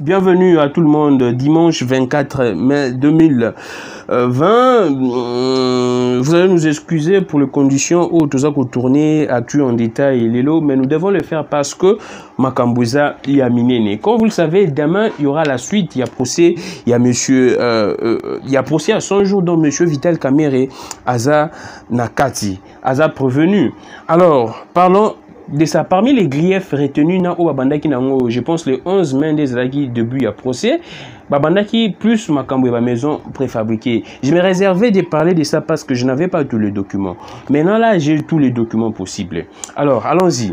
Bienvenue à tout le monde, dimanche 24 mai 2020. Vous allez nous excuser pour les conditions où tout ça qu'on tourner actuel en détail les lots, mais nous devons le faire parce que Makambouza y a miné. Comme vous le savez, demain il y aura la suite. Il y a procès, il y a monsieur, il y a procès à 100 jours dont monsieur Vital Kamerhe Aza Nakati, Aza prévenu. Alors parlons de ça. Parmi les griefs retenus na Babandaki nango, je pense les 11 mains des Zalaki début à procès, Babandaki plus Makambo et maison préfabriquée. Je me réservais de parler de ça parce que je n'avais pas tous les documents. Maintenant là, j'ai tous les documents possibles. Alors, allons-y.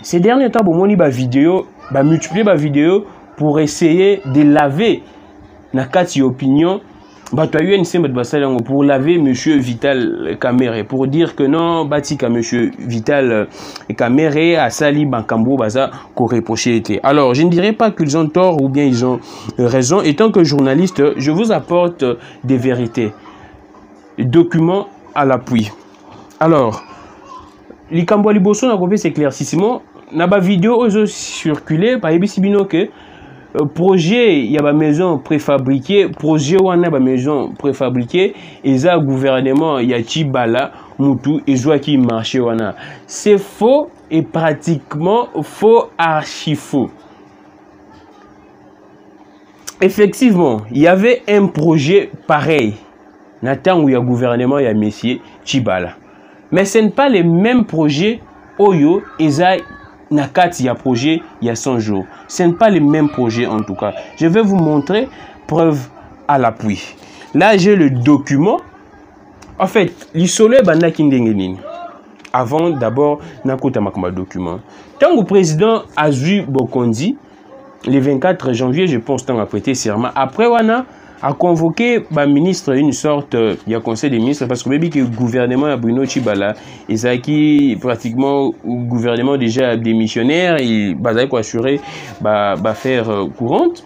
Ces derniers temps, bon, on vidéo, multiplier ma vidéo pour essayer de laver Nakati opinion. Pour laver monsieur Vital Kamerhe, pour dire que non, Batika monsieur Vital Kamerhe a sali Bankambo Baza qu'on reprochait été. Alors, je ne dirais pas qu'ils ont tort ou bien ils ont raison. Étant que journaliste, je vous apporte des vérités, des documents à l'appui. Alors, les Kambo Liboso n'a pas fait éclaircissement. N'a pas vidéo ont circulé par Ebisi Binoke. Projet, il y a ma maison préfabriquée, projet ou ma maison préfabriquée, et ça gouvernement, il y a Chibala, Moutou, et qui marché wana. C'est faux et pratiquement faux, archi faux. Effectivement, il y avait un projet pareil. Nathan où il y a gouvernement, il y a messieurs Chibala. Mais ce n'est pas les mêmes projets Oyo et ça. Nakati, il y a projet, il y a 100 jours. Ce n'est pas les mêmes projets en tout cas. Je vais vous montrer preuve à l'appui. Là, j'ai le document. En fait, l'isole banda kindengenin. Avant, d'abord, nakota makamba document. Tant que le président Azu Bokondi, le 24 janvier, je pense, tant a prêté serment. Après, wana a convoqué le ministre une sorte il y a conseil des ministres parce que même que le gouvernement a Bruno Chibala et ça qui pratiquement le gouvernement déjà démissionnaire et bah quoi assurer bah faire courante.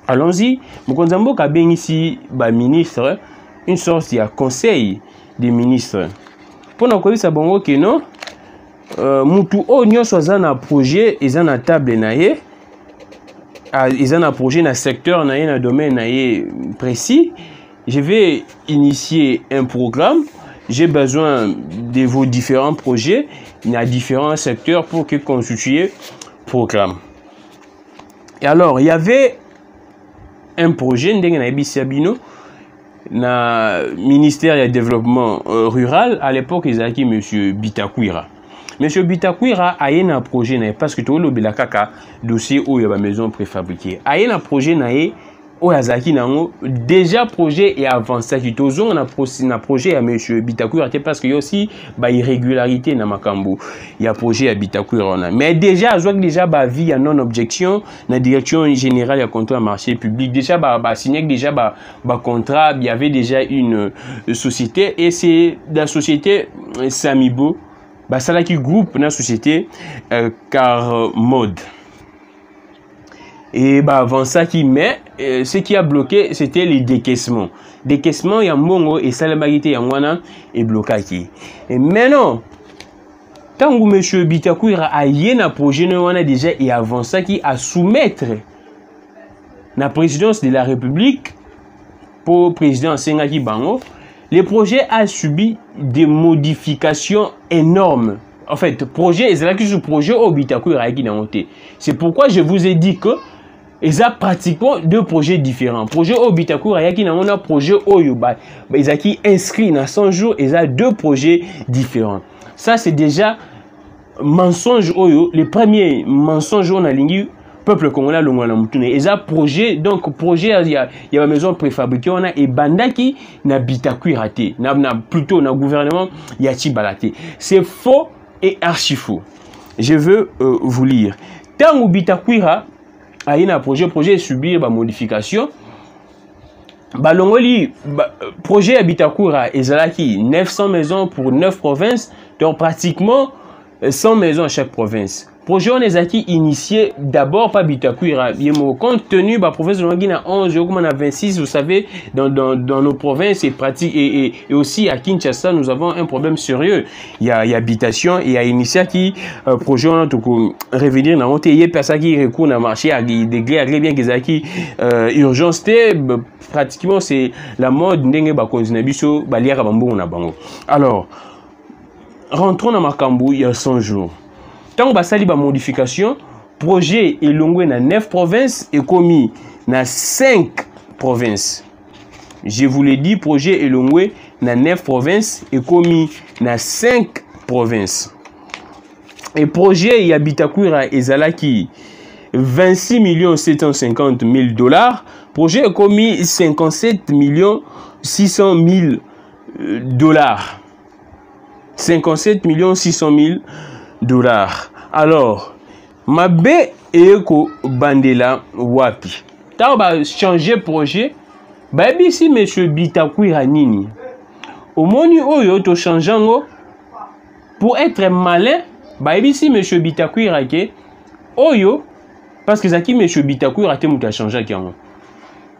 Allons-y, Mokonzambo a bien ici ministre une sorte il y a conseil des ministres pour nous connaître ça bon que non mutu onyo soit un projet et un table naie. Ils ont un projet dans un secteur, dans un domaine précis. Je vais initier un programme. J'ai besoin de vos différents projets dans différents secteurs pour que constituer un programme. Et alors, il y avait un projet dans le ministère du développement rural. À l'époque, ils avaient M. Bitakwira. Monsieur Bitakwira a un projet parce que tout le belakaka dossier où il y a maison préfabriquée. A un projet naé où Azaki nango déjà projet et avancé qui toujours on a projet à monsieur Bitakwira parce que y a aussi ba irrégularité na makambo. Il y a projet à Bitakwira mais déjà azouak déjà ba vie à non objection na direction générale à contrat marché public déjà ba signé déjà ba contrat il y avait déjà une société et c'est la société Samibo. Bah, ça là qui groupe dans la société car mode et bah avant ça qui met ce qui a bloqué c'était les décaissements il y a mongo et salamagité yangwana et blocaki et maintenant tant que monsieur Bitakwira a un projet on a déjà et avant ça qui a soumettre la présidence de la République pour président Sengaki Bango. Le projet a subi des modifications énormes. En fait, projet, c'est là que ce projet au Bitakwira qui n'a monté. C'est pourquoi je vous ai dit que ils ont pratiquement deux projets différents. Projet au Bitakwira qui n'a monté un projet au Yoba. Ils ont qui inscrit dans 100 jours, ils ont deux projets différents. Ça, c'est déjà mensonge au le premier mensonge on a ligné. Peuple congolais longwa na mutune eza projet donc projet il y a la maison préfabriquée on a et bandaki na Bitakwira te na plutôt na gouvernement ya Chibala te c'est faux et archi faux. Je veux vous lire tant que Bitakwira a un projet subir ba modification balongoli projet à Bitakwira ezalaki 900 maisons pour 9 provinces donc pratiquement 100 maisons à chaque province. projet on est qui initié d'abord par Bitakwira. Compte tenu la province de Lwangi na 11, comme on a 26, vous savez, dans nos provinces et pratiques et aussi à Kinshasa, nous avons un problème sérieux. Il y a habitation et il y a initié qui projet on a tout revenir dans monter. Il y a personne qui recourt dans marché à des gré bien qu'ils qui urgence pratiquement c'est la mode ndenge ba continuer biso ba liaka bambo na bango. Alors rentrons dans Makambu il y a 100 jours. Tant que ça liba modification, projet est longué dans 9 provinces et commis dans 5 provinces. Je vous l'ai dit, projet est longué dans 9 provinces et commis dans 5 provinces. Et projet il y a Bitakwira et Zalaki 26 750 000 $. Projet est commis 57 600 000 $. 57 600 000 $. Alors, mabe eko bandela wapi. Tant ba changer projet, ba bisi monsieur Bitakwira nini. Au moni oyo to changeango pour être malin, ba bisi monsieur Bitakwira ke oyo parce que zaki monsieur Bitakwira te muta changer kiango.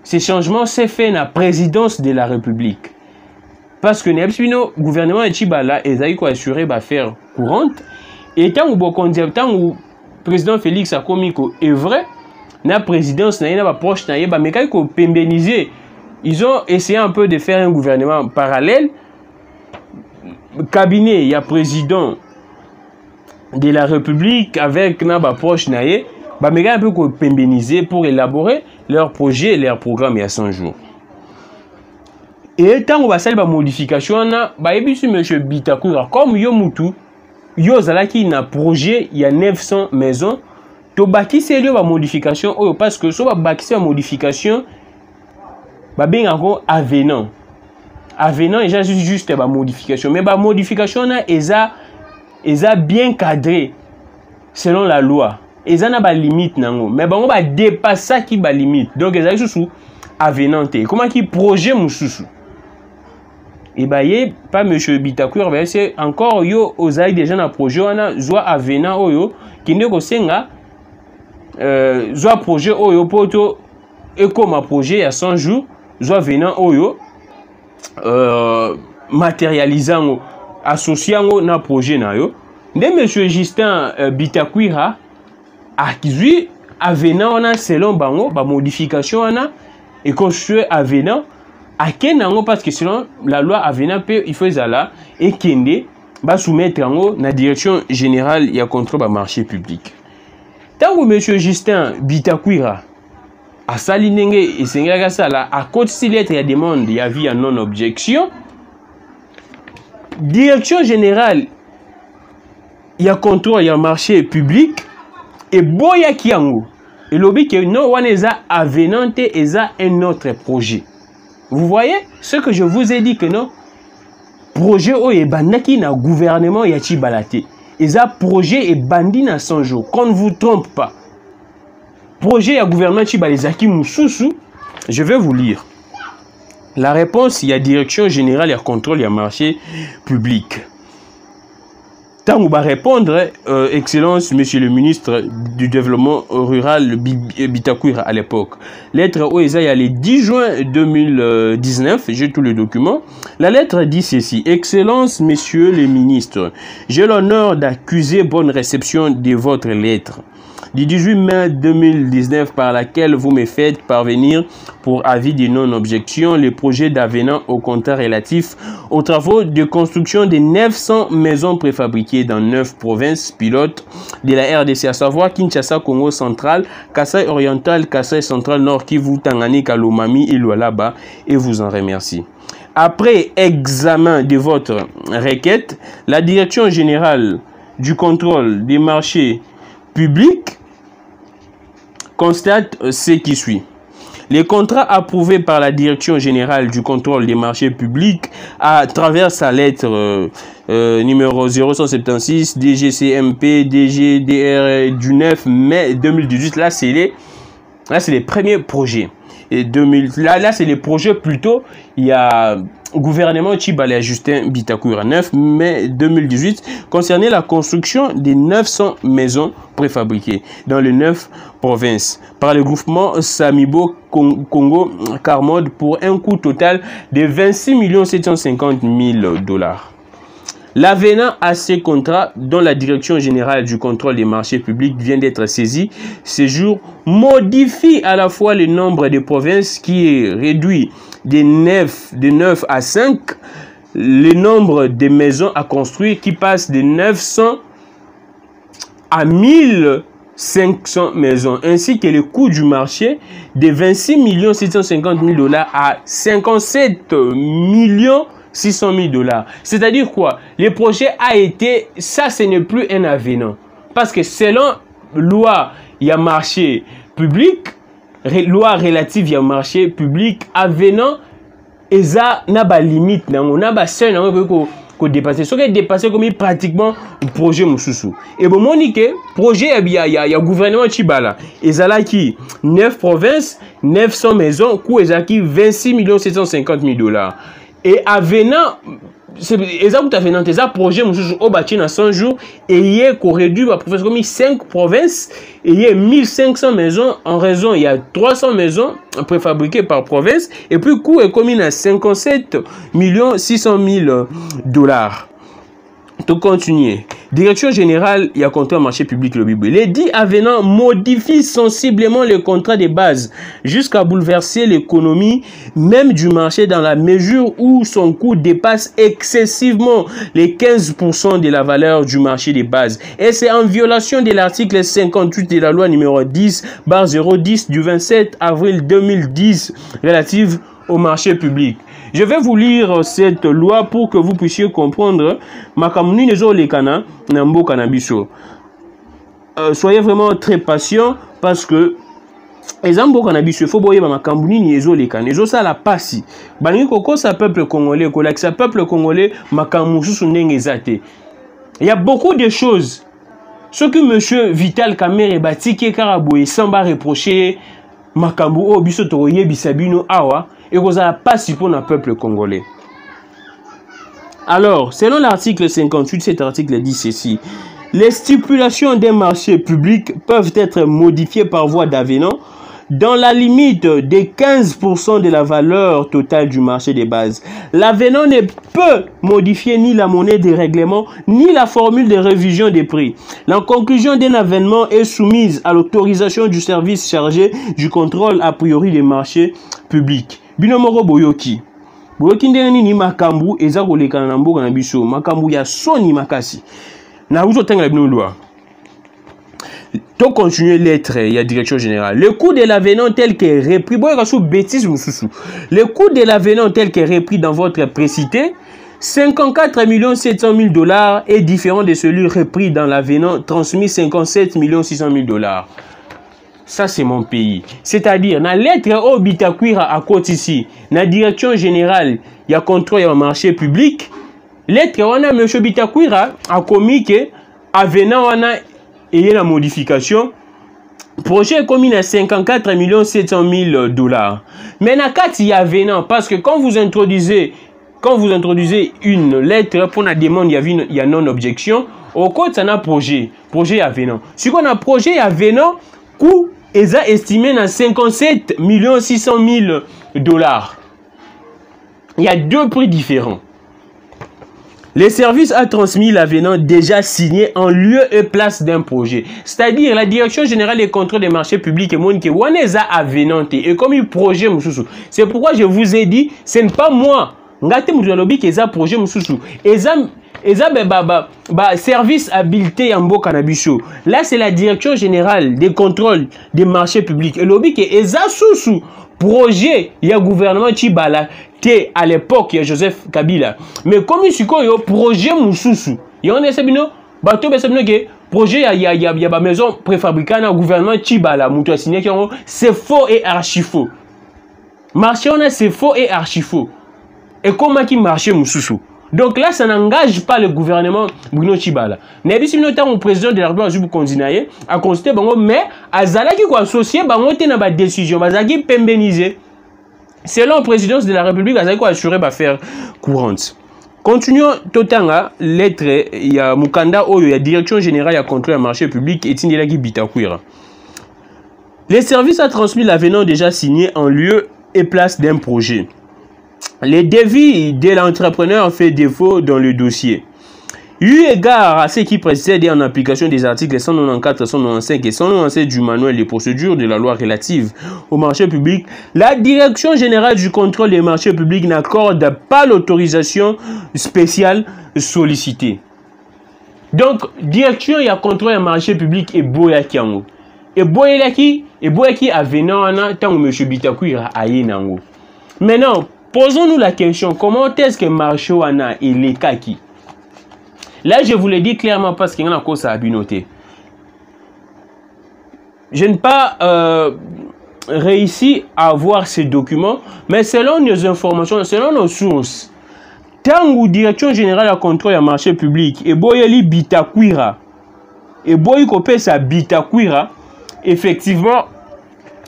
Ces changements s'est fait na présidence de la République. Parce que le gouvernement de Chibala est assuré d'affaires courantes. Et tant que le président Félix a commis est vrai, la présidence n'a pas proche, mais quand ils pémbénisé, ils ont essayé un peu de faire un gouvernement parallèle. Le cabinet, il y a président de la République avec Naba proche, mais un peu pémbénisé pour élaborer leur projet et leur programme il y a 100 jours. Et tant qu'on va faire la modification, monsieur Bitakwira, comme yo mutu, yo zalaki na projet, il y a 900 maisons, to baki c'est la modification, parce que si on baki c'est la modification, bien encore avenant. Avenant, il y a juste la modification. Mais la modification, elle est bien cadrée selon la loi. Et ça n'a pas de limite. Mais on va dépasser ça qui va limite. Donc, il y a sous avenant. Comment qui projet moussou? Et bien, pas M. Bitakwira, c'est encore yo osaï déjà dans le projet, on a soit avenant oyo, qui ne kosenga, soit projet oyo, poto, et comme un projet à 100 jours, soit avenant oyo, matérialisant, associant dans le projet na yo. De M. Justin Bitakwira, acquis avenant, on a selon bango, ba modification on a, et construit avenant, à Kenango parce que selon la loi avenant il faut ça et Kende va soumettre en la direction générale il y a contrôle du marché public. Tant que monsieur Justin Bitakwira a salinenge et sengaga sala à côté si lettre il y a demande il y a vie en non objection direction générale il y a contrôle il y a marché public et boya kiango et lobby que non on est avenante et ça un autre projet. Vous voyez ce que je vous ai dit que non projet est bandaki na gouvernement yachi balate et ça projet est bandi na 100 jours qu'on ne vous trompe pas projet ya gouvernement yachi balezaki mususu je vais vous lire la réponse il y a direction générale et contrôle il y a marché public. Tant on va répondre, Excellence, Monsieur le ministre du Développement Rural Bitakwira à l'époque. Lettre OESA, il y a le 10 juin 2019, j'ai tous les documents. La lettre dit ceci. Excellence, Messieurs les ministres, j'ai l'honneur d'accuser bonne réception de votre lettre du 18 mai 2019 par laquelle vous me faites parvenir pour avis de non-objection les projets d'avenant au contrat relatif aux travaux de construction de 900 maisons préfabriquées dans 9 provinces pilotes de la RDC, à savoir Kinshasa, Congo central, Kasaï oriental, Kasaï central, Nord Kivu, Tanganyika, Lomami et Lualaba, et vous en remercie. Après examen de votre requête, la Direction générale du contrôle des marchés publics constate ce qui suit. Les contrats approuvés par la Direction générale du contrôle des marchés publics à travers sa lettre numéro 0176 DGCMP DGDR du 9 mai 2018, là c'est les premiers projets. Et là c'est les projets plutôt, il y a gouvernement Tchibala Justin Bitakoura, 9 mai 2018, concernait la construction de 900 maisons préfabriquées dans les 9 provinces par le groupement Samibo Congo Carmode pour un coût total de 26 750 000 $. L'avenant à ces contrats, dont la Direction générale du contrôle des marchés publics vient d'être saisie, ce jour modifie à la fois le nombre de provinces qui est réduit de 9 à 5, le nombre de maisons à construire qui passe de 900 à 1500 maisons, ainsi que le coût du marché de 26 750 000 $ à 57 600 000 $. C'est-à-dire quoi? Le projet a été, ça ce n'est plus un avenant. Parce que selon loi, il y a marché public, loi relative, il y a marché public, avenant, et ça n'a pas limite, on n'a pas seul, qu'on dépasse. Ce qui est dépassé comme pratiquement le projet Moussoussou. Et bon, Monique, projet, il y a gouvernement Tchibala. Et ça là qui 9 provinces, 900 maisons, coût et qui 26 750 000 $. Et avenant, c'est exact avenant, c'est un projet au bâti dans 100 jours et il y a réduit à professeur comme 5 provinces et il y a 1500 maisons en raison, il y a 300 maisons préfabriquées par province et puis coût est commis à 57 600 000 $. Tout continuer. Direction générale, il y a contrat marché public le Bible. Les dits avenants modifient sensiblement le contrat de base jusqu'à bouleverser l'économie même du marché dans la mesure où son coût dépasse excessivement les 15% de la valeur du marché de base. Et c'est en violation de l'article 58 de la loi numéro 10/010 du 27 avril 2010 relative au marché public. Je vais vous lire cette loi pour que vous puissiez comprendre. Soyez vraiment très patient parce que exemple cannabis il faut boyer ma kambuni ezo lekana ezo ça la passi balingi koko sa peuple congolais ko sa peuple congolais makamusu ndenge ezate. Il y a beaucoup de choses ce que monsieur Vital Kamerhe batiki karaboye sans ba reprocher makambu o biso to yebisabino awa et que ça la passi pour le peuple congolais. Alors, selon l'article 58, cet article dit ceci. Les stipulations d'un marché public peuvent être modifiées par voie d'avenant dans la limite de 15% de la valeur totale du marché de base. L'avenant ne peut modifier ni la monnaie des règlements, ni la formule de révision des prix. La conclusion d'un avenant est soumise à l'autorisation du service chargé du contrôle a priori des marchés publics. Binomoro boyoki. Boyoki ndeni ni makambu eza kolekana na mboka na biso. Makambu ya soni makasi. Na uzo tengala bino loi. To continuer lettre, il y a direction générale. Le coût de l'avenant tel qu'est repris, le coût de l'avenant tel qu'est repris dans votre précité, 54 700 000 $ est différent de celui repris dans l'avenant transmis 57 600 000 $. Ça, c'est mon pays. C'est-à-dire, dans la lettre au Bitakwira à côté ici, dans la direction générale, il y a contrôle au marché public. Lettre, on a M. Bitakwira a commis que avenant, on a et la modification. Projet est commis à 54 700 000 $. Mais il y a avenant, parce que quand vous introduisez une lettre pour la demande, il y a non-objection. Au code, ça a projet avenant. Si on a projet avenant, coût est estimé à 57 600 000 $. Il y a deux prix différents. Les services a transmis l'avenant déjà signé en lieu et place d'un projet. C'est-à-dire la direction générale des contrôles des marchés publics et monde qui est avenanté et comme un projet Moussoussou. C'est pourquoi je vous ai dit, ce n'est pas moi. Ngate Mouzalobi qui est un projet Moussoussou. Service habilité Yambo Canabiso. Là, c'est la direction générale des contrôles des marchés publics. Et lobby qui est sous projet, il y a gouvernement Tchibala, à l'époque, il y a Joseph Kabila. Mais comme il y a un projet Moussoussou, il y a un projet, il y a une maison préfabriquée dans le gouvernement Tchibala, c'est faux et archi faux. Marché, c'est faux et archi faux. Et comment qui marche Moussoussou? Donc là, ça n'engage pas le gouvernement Bruno Tchibala. Nebisi notamment le président de la République Azubou Kondinaye a constaté mais Azala qui est associé à une décision, Azaki pembenisé. selon la présidence de la République, ça va assurer faire courante. Continuons totanga lettre il y a Mukanda il y a direction générale à contrôle du marché public et Tindelaki Bitakwira. Les services a transmis l'avenant déjà signé en lieu et place d'un projet. Les devis de l'entrepreneur fait défaut dans le dossier. Eu égard à ce qui précède et en application des articles 194, 195 et 197 du manuel des procédures de la loi relative au marché public, la Direction générale du contrôle des marchés publics n'accorde pas l'autorisation spéciale sollicitée. Donc, Direction et contrôle des marchés publics est boyaki yango. Et boyaki avenant ana tango M. Bitakwira aye nango. Maintenant, posons-nous la question, comment est-ce que marché wana est le kaki? Là, je vous le dis clairement parce qu'il y a une cause à abinoter. Je n'ai pas réussi à avoir ces documents, mais selon nos informations, selon nos sources, tant direction générale à contrôle du marché public, et boyeli Bitakwira, et boy kopé sa Bitakwira, effectivement,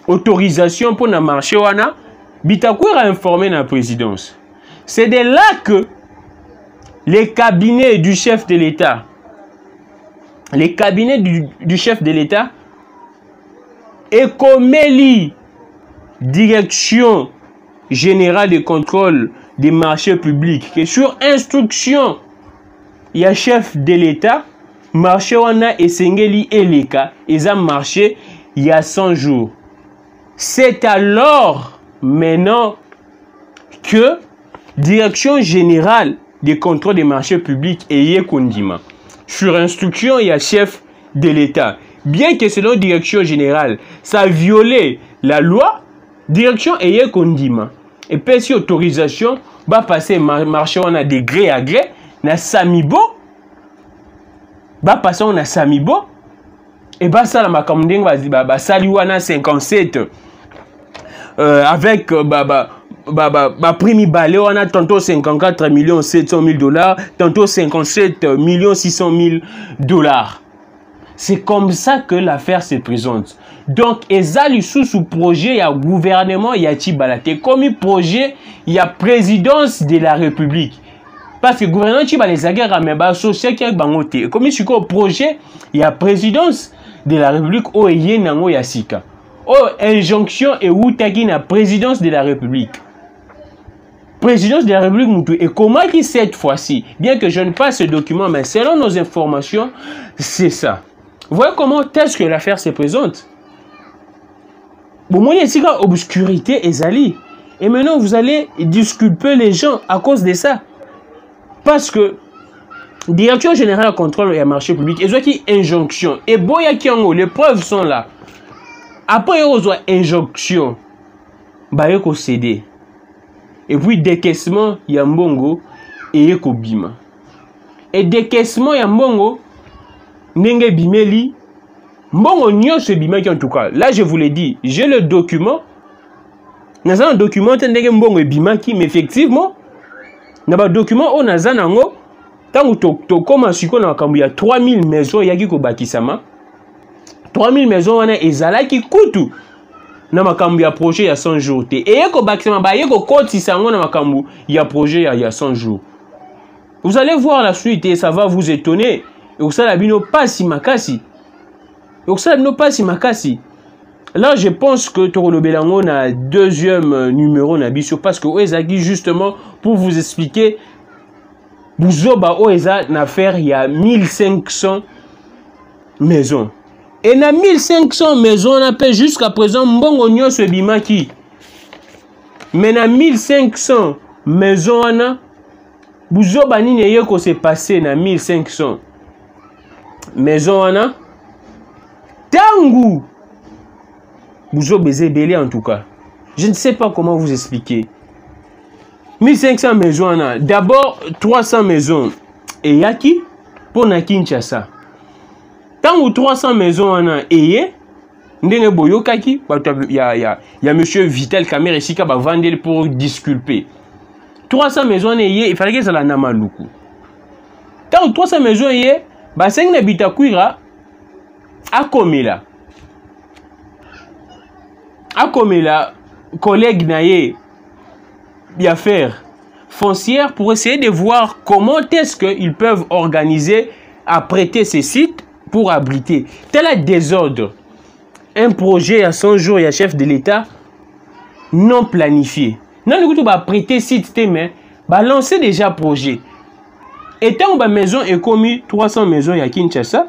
autorisation pour le marché wana, Bitakwira a informé la présidence. C'est de là que les cabinets du chef de l'État, du chef de l'État, et comme direction générale de contrôle des marchés publics, que sur instruction, il y a chef de l'État, marché wana et sengeli eleka, ils ont marché il y a 100 jours. C'est alors maintenant que direction générale des contrôles des marchés publics et Kondima. Sur instruction, il y a chef de l'État. Bien que selon direction générale, ça a violé la loi, direction et Kondima. Et puis si autorisation, va passer marché on a de gré à gré, na Samibo, va passer on a Samibo, et bah ça la makamdeng va saliwana 57 avec primi balé on a tantôt 54 700 000 $, tantôt 57 600 000 $. C'est comme ça que l'affaire se présente. Donc, ezali sous projet, il y a gouvernement, il y a Tibalate. Comme projet, il y a présidence de la République. Parce que le gouvernement Tibalate, mais associé avec Bangote. Comme il y a projet, il y a présidence de la République, il y a Nango Yasika. Injonction et Outaki na présidence de la République. Présidence de la République Moutou. Et comment qui cette fois-ci, bien que je ne pas ce document, mais selon nos informations, c'est ça. Vous voyez comment est-ce que l'affaire se présente? Bon, moi, il y a une obscurité et zali. Et maintenant, vous allez disculper les gens à cause de ça. Parce que direction générale contrôle et marché public, ils ont qui injonction. Et boya kiango, les preuves sont là. Après, ils ont injonction. Bah, ils ont cédé. Et puis, décaissement, il y a mbongo et il y a bima. Et décaissement, il y a mbongo, nenge bimeli, mbongo nyonso bimaki en tout cas. Là, je vous l'ai dit, j'ai le document. Dans un document, nenge mbongo bimaki, mais effectivement, dans un document, on a zanango, tant que tu commences à il y a 3000 maisons, il y a qui bakisama. 3000 maisons, on a ezala qui coûtent. Na makambu ya projet ya 100 jours te et ko bakisama ba yeko koti sango na makambu ya projet ya 100 jours. Vous allez voir la suite et ça va vous étonner. Et vous savez bino pas si makasi. Et vous savez bino pas si makasi. Là je pense que Toro Belango na deuxième numéro na biso parce que Oezagi justement pour vous expliquer Bouzoba Oeza na faire il y a 1500 maisons. Et na 1500 maisons, on appelle jusqu'à présent mbongo nyonso bimaki. Mais na 1500 maisons, on a buzoba nini yeko se passé na 1500 maisons, on a tangu buzoba zebele en tout cas. Je ne sais pas comment vous expliquer. 1500 maisons, on a d'abord 300 maisons et yaki pour na Kinshasa. Tant ou 300 maisons en a ayé, ndenge boyokaki, il y a monsieur Vitel Kamer ici qui va vendre pour disculper. 300 maisons en ayé, il fallait que ça la namaluku. Tant ou 300 maisons ayé, bah c'est une Bitakwira à Komela. À Komela, collègue naye, affaires foncières pour essayer de voir comment est-ce qu'ils peuvent organiser à prêter ces sites pour abriter. Tel est désordre. Un projet à 100 jours, il y a chef de l'État non planifié. Non, nous va prêter site, mais va lancer déjà projet. Et tant que maison est commis 300 maisons à Kinshasa,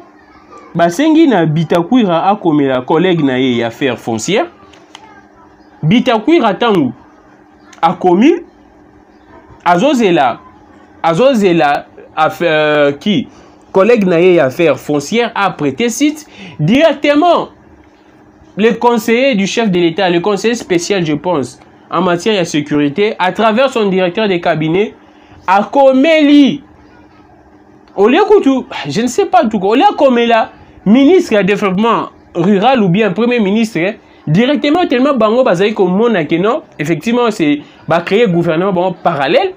Basengi na Bitakwira a commis la collègue na y affaires foncières. Bitakwira tangu a commis Azozela qui collègue na y affaires foncières a prêté site directement. Le conseiller du chef de l'État, le conseiller spécial, je pense, en matière de sécurité, à travers son directeur de cabinet, a commis au lieu que tout, je ne sais pas tout, au lieu que là, ministre du développement rural ou bien premier ministre, directement tellement bango bazaï comme mon non, effectivement c'est créer un gouvernement parallèle.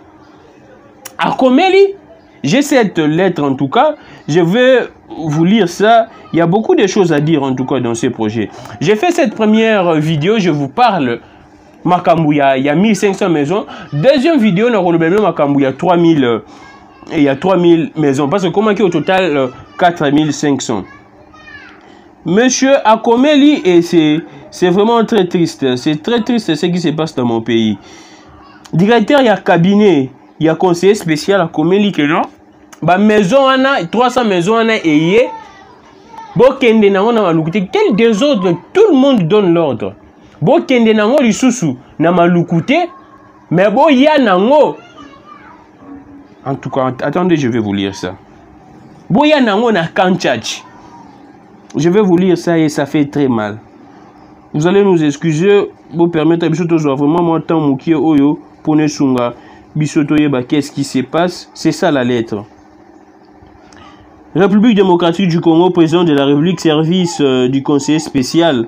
A commis, j'ai cette lettre en tout cas, je vais vous lire ça. Il y a beaucoup de choses à dire en tout cas dans ce projet. J'ai fait cette première vidéo, je vous parle Makambouya, il y a 1500 maisons. Deuxième vidéo, Makambouya, il y a 3000 maisons. Parce que comment au total 4500. Monsieur Akomeli, et c'est vraiment très triste. C'est très triste ce qui se passe dans mon pays. Directeur, il y a cabinet, il y a conseiller spécial Akomeli que non. Bah maison, 300 maisons, et quel désordre, tout le monde donne l'ordre. Bokende nango lisusu na malukute, mais bo ya nango. En tout cas, attendez, je vais vous lire ça. Bo ya nango na Kanchach. Je vais vous lire ça et ça fait très mal. Vous allez nous excuser, vous permettre bisoto zo vraiment mon temps mukie oyo pour ne sunga bisoto yeba qu'est-ce qui se passe, c'est ça la lettre. République démocratique du Congo, président de la République, service du conseiller spécial,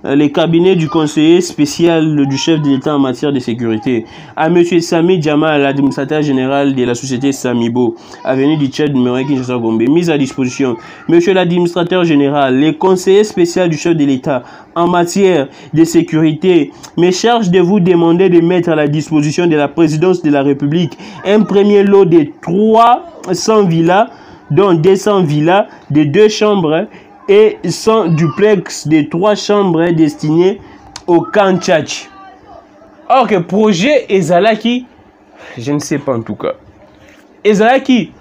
les cabinets du conseiller spécial du chef de l'État en matière de sécurité, à M. Sami Jamal, l'administrateur général de la société Samibo, avenue du Tchad numéro 1 Kinshasa Gombe, mise à disposition. Monsieur l'administrateur général, les conseillers spéciaux du chef de l'État en matière de sécurité me charge de vous demander de mettre à la disposition de la présidence de la République un premier lot de 300 villas, dont 200 villas de 2 chambres et 100 duplex de 3 chambres destinés au Kanchach. Or que projet Ezalaki, je ne sais pas en tout cas. Ezalaki,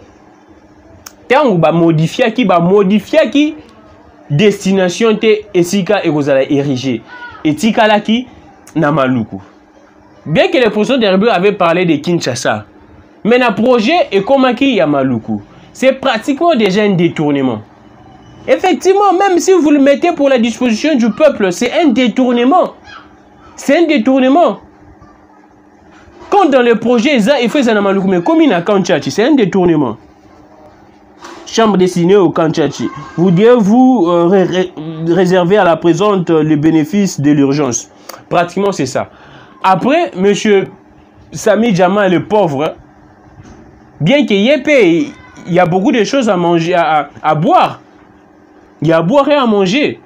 tant ba modifier qui destination te esika ekozala érigé. Etika laki na Maluku. Bien que le président de la République avait parlé de Kinshasa, mais le projet est comme qui ya Maluku. C'est pratiquement déjà un détournement. Effectivement, même si vous le mettez pour la disposition du peuple, c'est un détournement. C'est un détournement. Quand dans le projet, il fait ça dans Maluku, mais comme il a Kanchachi, c'est un détournement. Chambre destinée au Kanchachi. Vous devez vous réserver à la présente les bénéfices de l'urgence. Pratiquement, c'est ça. Après, monsieur Sami Jamal, le pauvre, bien qu'il y ait il y a beaucoup de choses à manger, à boire. Il y a à boire et à manger.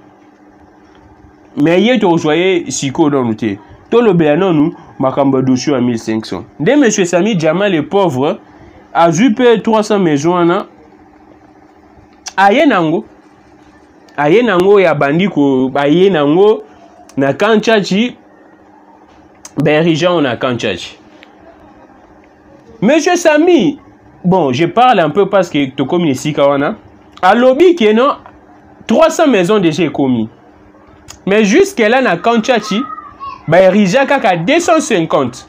Mais il y a tout soyez siko dans nous. Tout le béanon nous, makamba dossier à 1500. Dès monsieur Sami Jamal le pauvre, a jupe 300 maisons na ayenango ya bandiko ayenango na Kanchachi Berijan na Kanchachi. Monsieur Sami, bon, je parle un peu parce que tu commis ici kawana. À lobby qui est non 300 maisons déjà commis. Mais jusqu'à là na Kanchachi, Berijan kaka 250.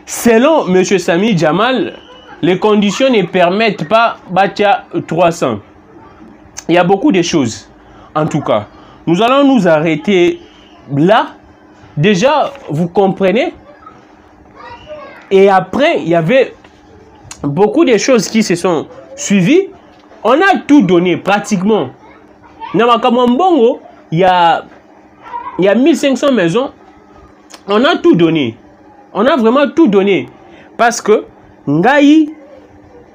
Selon monsieur Sami Jamal, les conditions ne permettent pas Batia 300. Il y a beaucoup de choses. En tout cas, nous allons nous arrêter là. Déjà, vous comprenez? Et après, il y avait beaucoup de choses qui se sont suivies. On a tout donné pratiquement. Namakambongo, il y a 1500 maisons. On a tout donné. On a vraiment tout donné. Parce que Ngaï,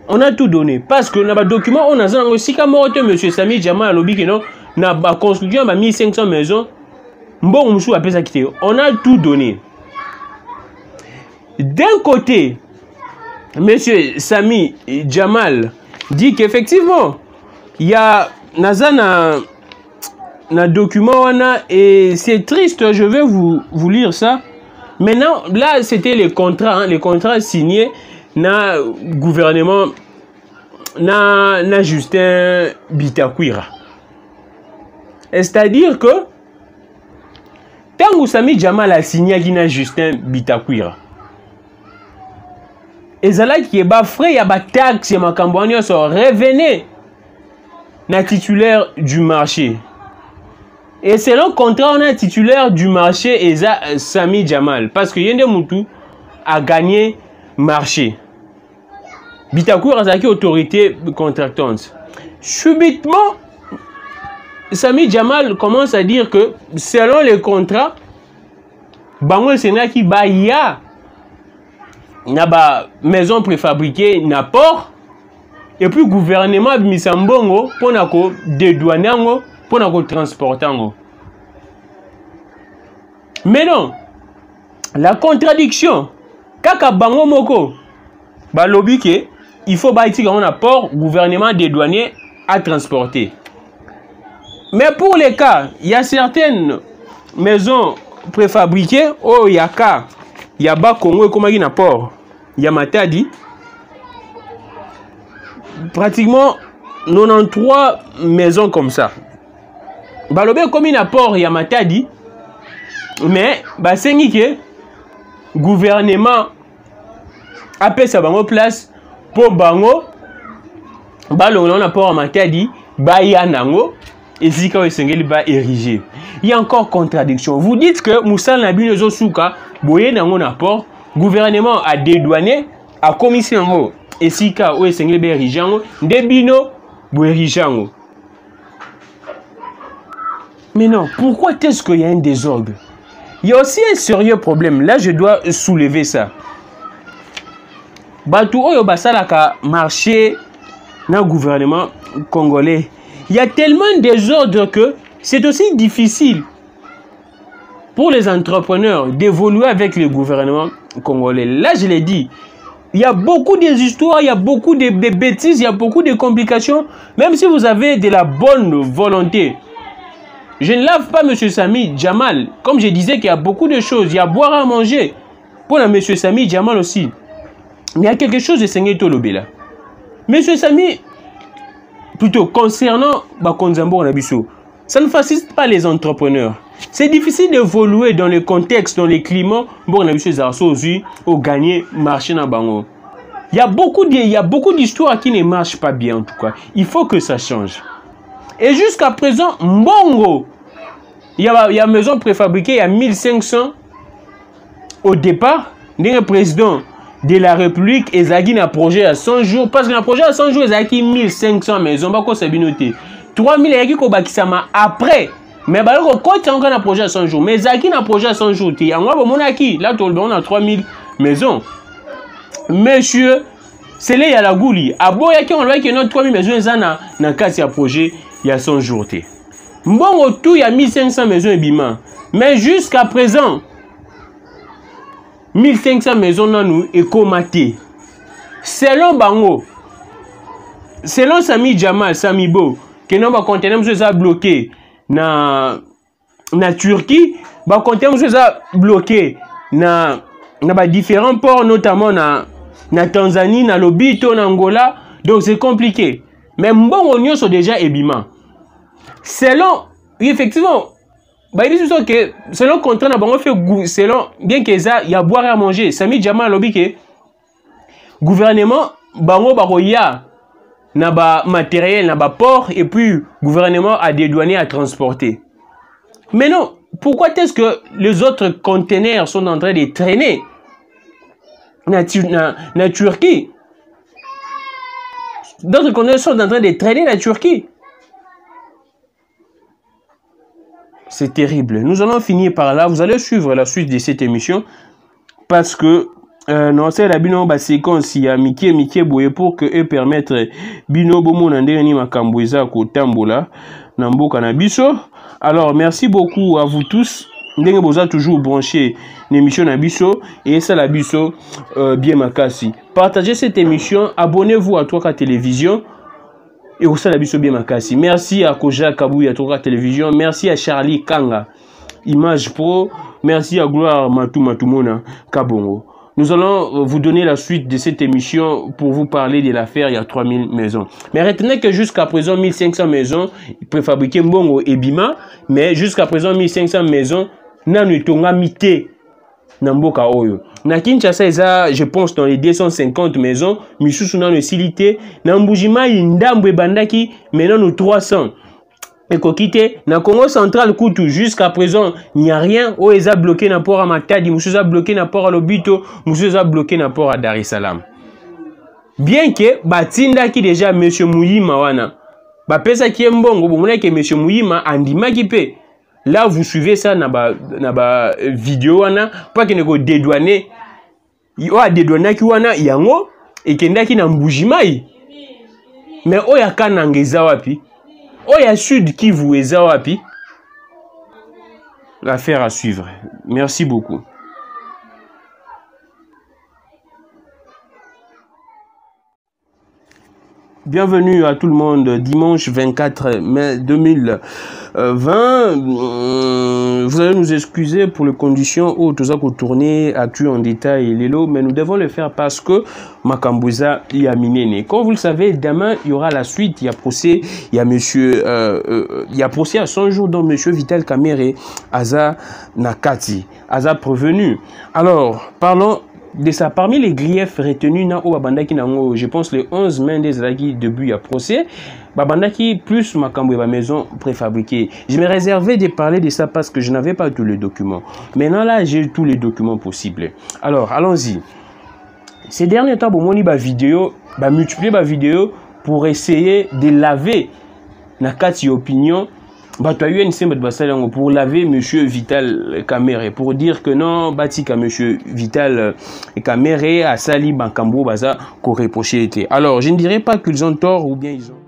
on a tout donné. Parce que dans le document, on a aussi comme monsieur Sami Jamal lobby que non, na ba construction ba 1500 maisons. Bon, on a tout donné. d'un côté, monsieur Sami Jamal dit qu'effectivement, il y a un document et c'est triste, je vais vous lire ça. Maintenant, là, c'était les contrats signés na gouvernement na Justin Bitakwira. C'est-à-dire que tant que Sami Jamal a signé na Justin Bitakwira, et là qui est bas frais, il y a ba taxe, ma campagne sont revenez na titulaire du marché. Et selon contrat, on a titulaire du marché et Sami Jamal parce que Yende Moutou a gagné marché. Bitakwira a autorité contractante. Subitement, Sami Jamal commence à dire que selon les contrats, Bango Sénat qui baya na ba maison préfabriquée na port et puis gouvernement Misambongo pour na ko dédouaner pour na ko transporter. Mais non, la contradiction kaka bango moko ba lobby ke il faut bâtir un apport gouvernement des douaniers à transporter. Mais pour les cas, il y a certaines maisons préfabriquées oh il y a cas il y a bas Congo et comme il y a port il y a Matadi pratiquement 93 maisons comme ça. Ba lobby comme il y a port il y a Matadi mais bah c'est que gouvernement appelle ça bango place pour bango ba l'on a port Matadi ba yanango et si quand il va ériger. Il y a encore contradiction. Vous dites que Moussa Nabino Zosuka boye nango na port gouvernement a dédouané a commission et si quand il va ériger debino bo érigeango. Mais non, pourquoi est-ce qu'il y a un désordre? Il y a aussi un sérieux problème. Là, je dois soulever ça. Batou oyo basalaka marché dans le gouvernement congolais. Il y a tellement de désordre que c'est aussi difficile pour les entrepreneurs d'évoluer avec le gouvernement congolais. Là, je l'ai dit, il y a beaucoup d'histoires, il y a beaucoup de bêtises, il y a beaucoup de complications. Même si vous avez de la bonne volonté. Je ne lave pas M. Sami Jamal. Comme je disais qu'il y a beaucoup de choses. Il y a à boire à manger. Pour M. Sami Jamal aussi. Mais il y a quelque chose de Seigneur Tolobé là. M. Sami, plutôt concernant Bakonzambo Nabiso, ça ne facilite pas les entrepreneurs. C'est difficile d'évoluer dans le contexte, dans les climats. Bon, Nabiso Zarso au gagner marché dans Bango. Il y a beaucoup d'histoires qui ne marchent pas bien en tout cas. Il faut que ça change. Et jusqu'à présent, Mbongo, il y a une maison préfabriquée, il y a 1500 au départ. Le président de la République, Ezagi a un projet à 100 jours. Parce que le projet à 100 jours, Ezagi 1500 maisons. Bako Sabinote. 3000 Ezagi Kobakisama après. Mais quand il y a un projet à 100 jours, mais Ezagi a un projet à 100 jours. Il y a là, on a 3000 maisons. Monsieur, c'est là, il y a la gouli. À Boyaki, on voit qu'il y a 3000 maisons. Il y a un cas de projet. Il y a 100 jours. Bon, autour, il y a 1500 maisons et bima. Mais jusqu'à présent, 1500 maisons dans nous et comaté. Selon Bango, selon Sami Jamal, Samibo, que nous va contenir ça bloqué na Turquie, va contenir ça bloqué na différents ports, notamment na Tanzanie, na Lobito, na Angola. Donc c'est compliqué. Mais bon, on sont déjà ébima. Selon, effectivement, selon le contrat, selon, bien que ça, il y a boire et à manger. Sami Jamal lobby que gouvernement, bango baroya, n'a pas matériel, n'a pas port, et puis gouvernement a des douaniers à transporter. Mais non, pourquoi est-ce que les autres conteneurs sont en train de traîner na Turquie? D'autres conteneurs sont en train de traîner la Turquie. C'est terrible. Nous allons finir par là. Vous allez suivre la suite de cette émission. Parce que non, c'est la bino séquence il y a Mickey Boye pour que eux permettre bino bomo nandeni makambouza ko tambola nambo kanabiso. Alors merci beaucoup à vous tous. ndenge boza toujours branché l'émission Nabiso et ça la biso bien makasi. Partagez cette émission, abonnez-vous à 3K Télévision et au ça la biso bien makasi. Merci à Koja Kabouya 3K Télévision, merci à Charlie Kanga Image Pro, merci à Gloire Matumona Kabongo. Nous allons vous donner la suite de cette émission pour vous parler de l'affaire. Il y a 3000 maisons. Mais retenez que jusqu'à présent, 1500 maisons préfabriquées Mbongo et Bima. Mais jusqu'à présent, 1500 maisons n'ont pas mité Namboka Oyo. Na Kinshasa, je pense dans les 250 maisons, Misusu n'a pas silité. Nambujima, Indambwe Bandaki, maintenant nous 300. Et kokite na Congo central Koutou jusqu'à présent il n'y a rien. O eza bloqué na port à Matadi, Moussouza bloqué na port à Lobito, Moussouza bloqué na port à Dar es Salaam. Bien que batinda qui déjà monsieur Mouyima wana ba pesa ki mbongo bomona que monsieur Mouyima andima ki pe. Là vous suivez ça na ba vidéo wana pas que neko dédouaner. Yo a dédouaner ki wana yango et kendaki na Mbujimai. Mais o ya kanangeza wapi? Oya Sud Kivu et Zawapi. L'affaire à suivre. Merci beaucoup. Bienvenue à tout le monde. Dimanche 24 mai 2020. Vous allez nous excuser pour les conditions où tout ça qu'on tourner actu en détail les lots, mais nous devons le faire parce que Makambouza y a miné. Comme vous le savez, demain il y aura la suite. Il y a procès, il y a monsieur, il y a procès à 100 jours dont monsieur Vital Kamerhe Aza Nakati, Aza prévenu. Alors parlons de ça. Parmi les griefs retenus na o babandaki nango, je pense le 11 mai des lagi début à procès babandaki plus makambo ba maison préfabriquée. Je me réservais de parler de ça parce que je n'avais pas tous les documents. Maintenant là, j'ai tous les documents possibles. Alors, allons-y. Ces derniers temps, bon, ba vidéo, ba multiplier ba vidéo pour essayer de laver na kati opinion. Pour laver monsieur Vital Kamerhe, pour dire que non, Batika monsieur Vital Kamerhe a sali Bankambo Baza qu'on reproché. Alors, je ne dirais pas qu'ils ont tort ou bien ils ont...